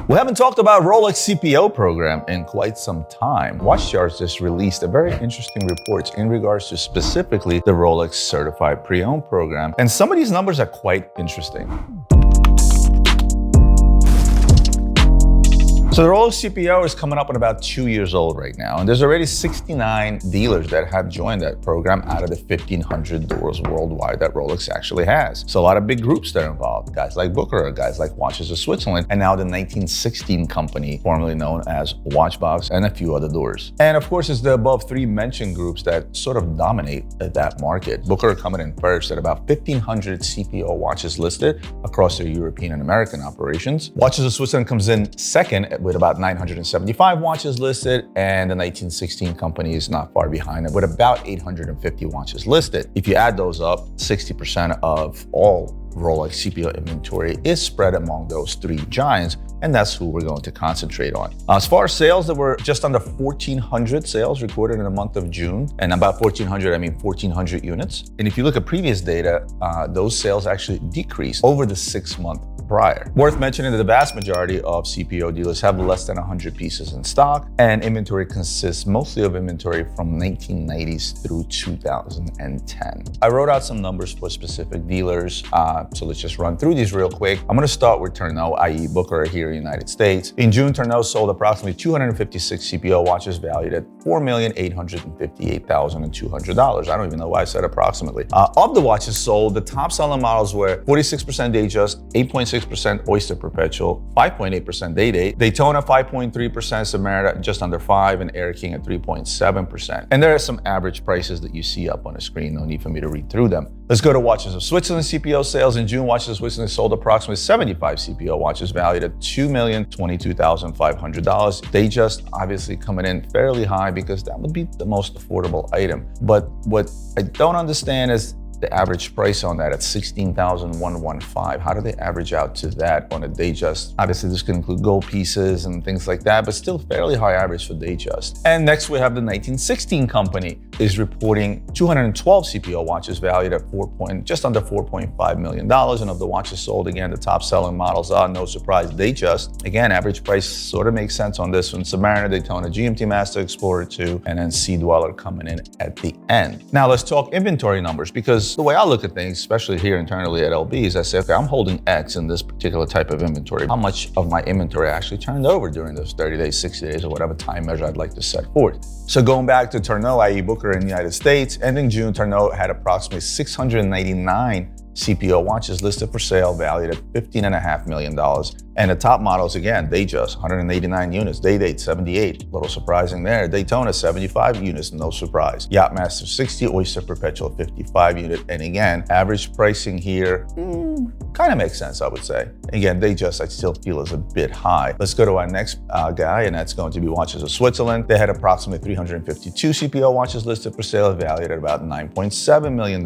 We haven't talked about Rolex CPO program in quite some time. Watch Sharf just released a very interesting report in regards to specifically the Rolex Certified Pre-Owned Program. And some of these numbers are quite interesting. So the Rolex CPO is coming up on about 2 years old right now, and there's already 69 dealers that have joined that program out of the 1,500 doors worldwide that Rolex actually has. So a lot of big groups that are involved, guys like Booker, guys like Watches of Switzerland, and now the 1916 company, formerly known as Watchbox, and a few other doors. And of course, it's the above three mentioned groups that sort of dominate that market. Booker coming in first at about 1,500 CPO watches listed across their European and American operations. Watches of Switzerland comes in second with about 975 watches listed, and the 1916 company is not far behind it with about 850 watches listed. If you add those up, 60% of all Rolex CPO inventory is spread among those three giants, and that's who we're going to concentrate on. As far as sales, there were just under 1,400 sales recorded in the month of June, and about 1,400, I mean 1,400 units. And if you look at previous data, those sales actually decreased over the 6-month prior. Worth mentioning that the vast majority of CPO dealers have less than 100 pieces in stock, and inventory consists mostly of inventory from 1990s through 2010. I wrote out some numbers for specific dealers, so let's just run through these real quick. I'm going to start with Tourneau, i.e. Booker here in the United States. In June, Tourneau sold approximately 256 CPO watches valued at $4,858,200. I don't even know why I said approximately. Of the watches sold, the top selling models were 46% Datejust, 8.6% Oyster Perpetual, 5.8% Day-Date, Daytona 5.3%, Submariner just under 5%, and Air King at 3.7%. And there are some average prices that you see up on the screen. No need for me to read through them. Let's go to Watches of Switzerland CPO sales. In June, Watches of Switzerland sold approximately 75 CPO watches valued at $2,022,500. Datejust obviously coming in fairly high because that would be the most affordable item. But what I don't understand is the average price on that at $16,115. How do they average out to that on a Datejust? Obviously, this could include gold pieces and things like that, but still fairly high average for Datejust. And next we have the 1916 company is reporting 212 CPO watches valued at just under $4.5 million. And of the watches sold, again, the top selling models are, no surprise, Datejust. Again, average price sort of makes sense on this one. Submariner, Daytona, GMT Master, Explorer 2, and then Sea Dweller coming in at the end. Now let's talk inventory numbers, because the way I look at things, especially here internally at LB, is I say, okay, I'm holding X in this particular type of inventory. How much of my inventory actually turned over during those 30 days, 60 days, or whatever time measure I'd like to set forth? So going back to Tourneau, i.e. Booker in the United States, ending June, Tourneau had approximately 699 CPO watches listed for sale valued at $15.5 million. And the top models, again, Datejust, 189 units, Day-Date, 78, a little surprising there. Daytona, 75 units, no surprise. Yachtmaster, 60, Oyster Perpetual, 55 unit. And again, average pricing here, kind of makes sense, I would say. Again, Datejust, I still feel is a bit high. Let's go to our next guy, and that's going to be Watches of Switzerland. They had approximately 352 CPO watches listed for sale valued at about $9.7 million.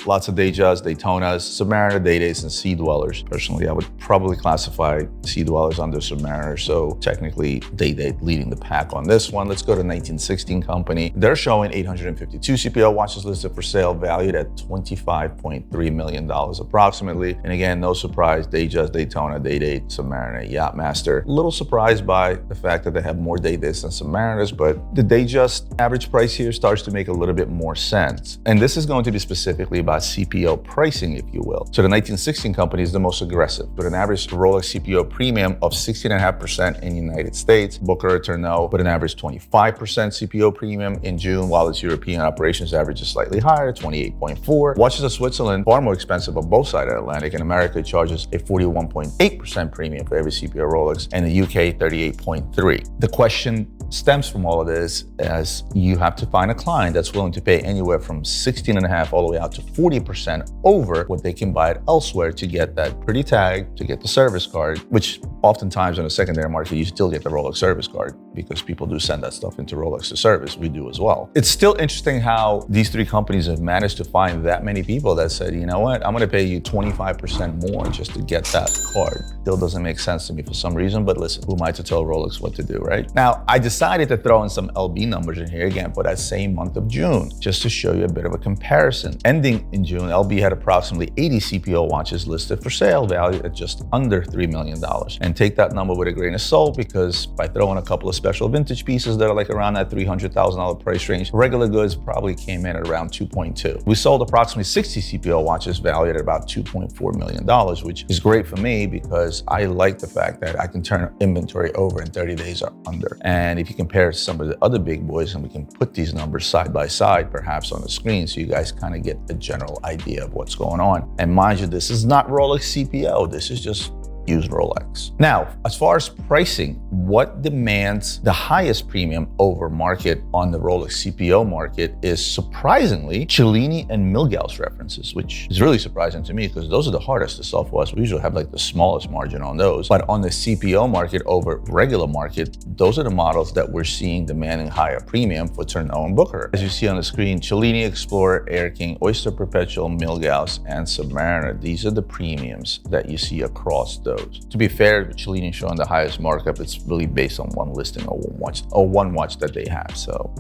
Lots of Datejust, Daytonas, Submariner, Day-Dates, and Sea Dwellers. Personally, I would probably classify Sea Dwellers under Submariner, so technically Day-Date leading the pack on this one. Let's go to 1916 company. They're showing 852 CPO watches listed for sale valued at $25.3 million approximately. And again, no surprise, Datejust, Daytona, Day-Date, Submariner, Yachtmaster. A little surprised by the fact that they have more Day-Dates than Submariners, but the Datejust average price here starts to make a little bit more sense. And this is going to be specifically about CPO pricing, if you will. So the 1916 company is the most aggressive, with an average Rolex CPO premium of 16.5% in the United States. Booker, Tourneau with an average 25% CPO premium in June, while its European operations average is slightly higher, 28.4%. Watches of Switzerland, far more expensive on both sides of the Atlantic. In America, it charges a 41.8% premium for every CPO Rolex, and the UK, 38.3%. The question stems from all of this as you have to find a client that's willing to pay anywhere from 16.5% all the way out to 40% over what they can buy it elsewhere to get that pretty tag, to get the service card, which oftentimes on a secondary market, you still get the Rolex service card. because people do send that stuff into Rolex to service. We do as well. It's still interesting how these three companies have managed to find that many people that said, you know what, I'm gonna pay you 25% more just to get that card. Still doesn't make sense to me for some reason, but listen, who am I to tell Rolex what to do, right? Now, I decided to throw in some LB numbers in here again for that same month of June, just to show you a bit of a comparison. Ending in June, LB had approximately 80 CPO watches listed for sale, valued at just under $3 million. And take that number with a grain of salt, because by throwing a couple of special vintage pieces that are like around that $300,000 price range, regular goods probably came in at around 2.2. We sold approximately 60 CPO watches valued at about $2.4 million, which is great for me because I like the fact that I can turn inventory over in 30 days or under. And if you compare it to some of the other big boys, and we can put these numbers side by side perhaps on the screen so you guys kind of get a general idea of what's going on. And mind you, this is not Rolex CPO, this is just used Rolex. Now, as far as pricing, what demands the highest premium over market on the Rolex CPO market is surprisingly Cellini and Milgauss references, which is really surprising to me because those are the hardest to sell for us. We usually have like the smallest margin on those. But on the CPO market over regular market, those are the models that we're seeing demanding higher premium for Tourneau and Booker. As you see on the screen, Cellini, Explorer, Air King, Oyster Perpetual, Milgauss, and Submariner. These are the premiums that you see across those. To be fair, Cellini showing the highest markup, it's really based on one listing or one watch that they have. So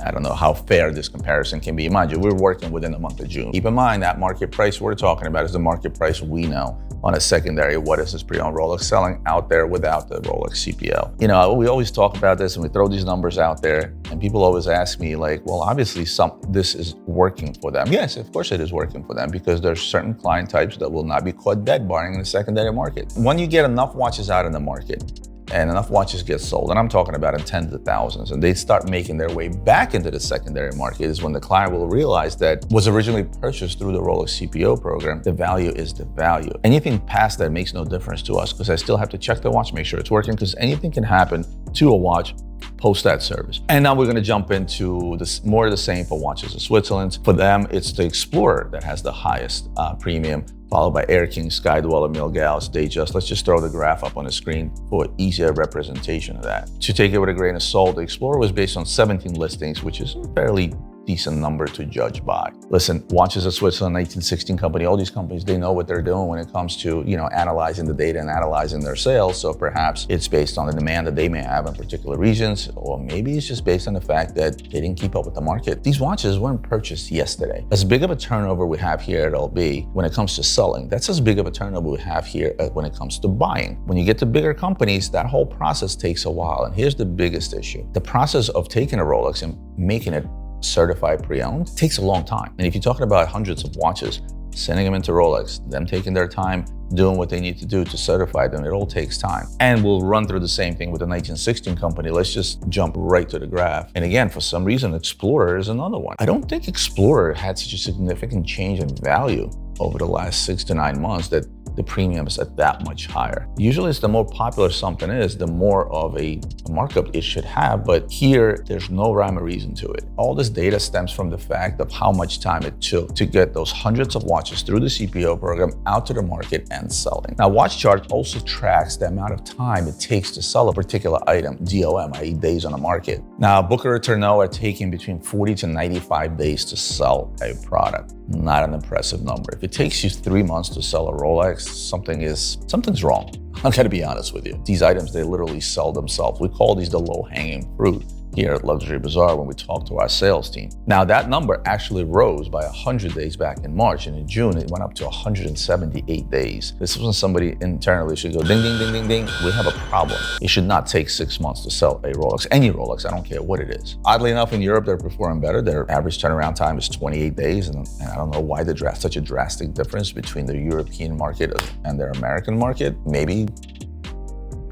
I don't know how fair this comparison can be. Mind you, we're working within the month of June. Keep in mind that market price we're talking about is the market price we know on a secondary. What is this pre-owned Rolex selling out there without the Rolex CPO? You know, we always talk about this and we throw these numbers out there, and people always ask me like, well, obviously this is working for them. Yes, of course it is working for them, because there's certain client types that will not be caught dead buying in the secondary market. When you get enough watches out in the market, and enough watches get sold, and I'm talking about in tens of thousands, and they start making their way back into the secondary market, is when the client will realize that was originally purchased through the Rolex CPO program, the value is the value. Anything past that makes no difference to us, because I still have to check the watch, make sure it's working, because anything can happen to a watch post that service. And now we're going to jump into this more of the same for watches of Switzerland. For them, it's the Explorer that has the highest premium, followed by Air King, Sky Dweller, Milgauss, Datejust. Let's just throw the graph up on the screen for easier representation of that. To take it with a grain of salt, the Explorer was based on 17 listings, which is a fairly decent number to judge by. Listen, Watches of Switzerland, 1916 company, all these companies, they know what they're doing when it comes to, you know, analyzing the data and analyzing their sales. So perhaps it's based on the demand that they may have in particular regions, or maybe it's just based on the fact that they didn't keep up with the market. These watches weren't purchased yesterday. As big of a turnover we have here at LB when it comes to selling, that's as big of a turnover we have here when it comes to buying. When you get to bigger companies, that whole process takes a while. And here's the biggest issue. The process of taking a Rolex and making it certified pre-owned takes a long time. And if you're talking about hundreds of watches, sending them into Rolex, them taking their time, doing what they need to do to certify them, it all takes time. And we'll run through the same thing with the 1916 company. Let's just jump right to the graph. And again, for some reason, Explorer is another one. I don't think Explorer had such a significant change in value over the last 6 to 9 months that the premium is at that much higher. Usually it's the more popular something is, the more of a markup it should have, but here there's no rhyme or reason to it. All this data stems from the fact of how much time it took to get those hundreds of watches through the CPO program out to the market and selling. Now, Watch Chart also tracks the amount of time it takes to sell a particular item, DOM, i.e. days on the market. Now, Booker or Tourneau are taking between 40 to 95 days to sell a product. Not an impressive number. If it takes you 3 months to sell a Rolex, something's wrong. I'm gonna be honest with you. These items, they literally sell themselves. We call these the low-hanging fruit here at Luxury Bazaar when we talk to our sales team. Now, that number actually rose by 100 days back in March, and in June, it went up to 178 days. This wasn't somebody internally should go ding, ding, ding, ding, ding. We have a problem. It should not take 6 months to sell a Rolex, any Rolex, I don't care what it is. Oddly enough, in Europe, they're performing better. Their average turnaround time is 28 days, and I don't know why such a drastic difference between the European market and their American market. Maybe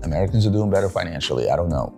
Americans are doing better financially. I don't know.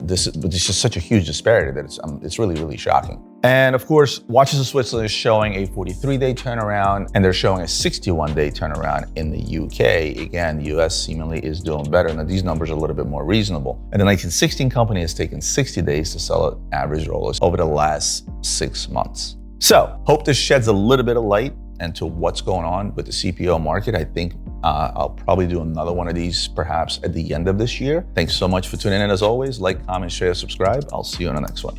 This is just such a huge disparity that it's really, really shocking. And of course, Watches of Switzerland is showing a 43-day turnaround, and they're showing a 61-day turnaround in the UK. Again, the US seemingly is doing better. Now, these numbers are a little bit more reasonable. And the 1916 company has taken 60 days to sell an average Rolex over the last 6 months. So, hope this sheds a little bit of light into what's going on with the CPO market. I think I'll probably do another one of these perhaps at the end of this year. Thanks so much for tuning in as always. Like, comment, share, subscribe. I'll see you on the next one.